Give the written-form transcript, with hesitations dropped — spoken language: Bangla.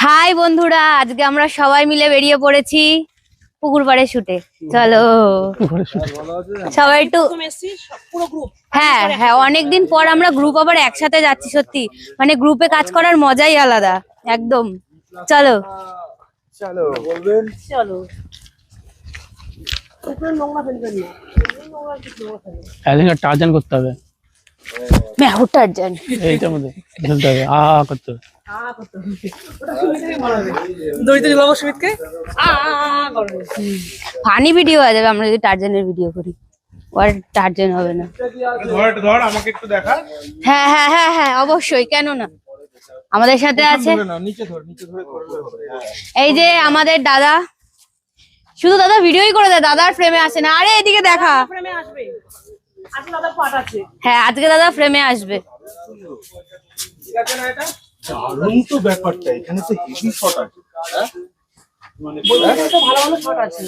হাই বন্ধুরা, আজকে আমরা সবাই মিলে বেরিয়ে পড়েছি পুকুর পাড়ে শুটে। চলো সবাই একটু। হ্যাঁ হ্যাঁ, অনেকদিন পর আমরা গ্রুপ আবার একসাথে যাচ্ছি। সত্যি মানে গ্রুপে কাজ করার মজাই আলাদা একদম। চলো চলো বলবেন। চলো। টার্জান করতে হবে, মেহুর টার্জান এইটার মধ্যে খেলতে হবে, করতে হবে। ফানি ভিডিও হয়ে যাবে আমরা যদি টার্জানের ভিডিও করি। আর টার্জান হবে না। ধর আমাকে একটু দেখা। হ্যাঁ হ্যাঁ হ্যাঁ হ্যাঁ, অবশ্যই, কেন না। আমাদের সাথে আছে নিচে ধরে করলে হবে। এই যে আমাদের দাদা। শুধু দাদা ভিডিওই করে দেয়, দাদার ফ্রেমে আসে না। আরে এদিকে দেখা। হ্যাঁ, আজকে দাদা ফ্রেমে আসবে। দারুণ তো ব্যাপারটা, এখানে তো হেভি শট আছে।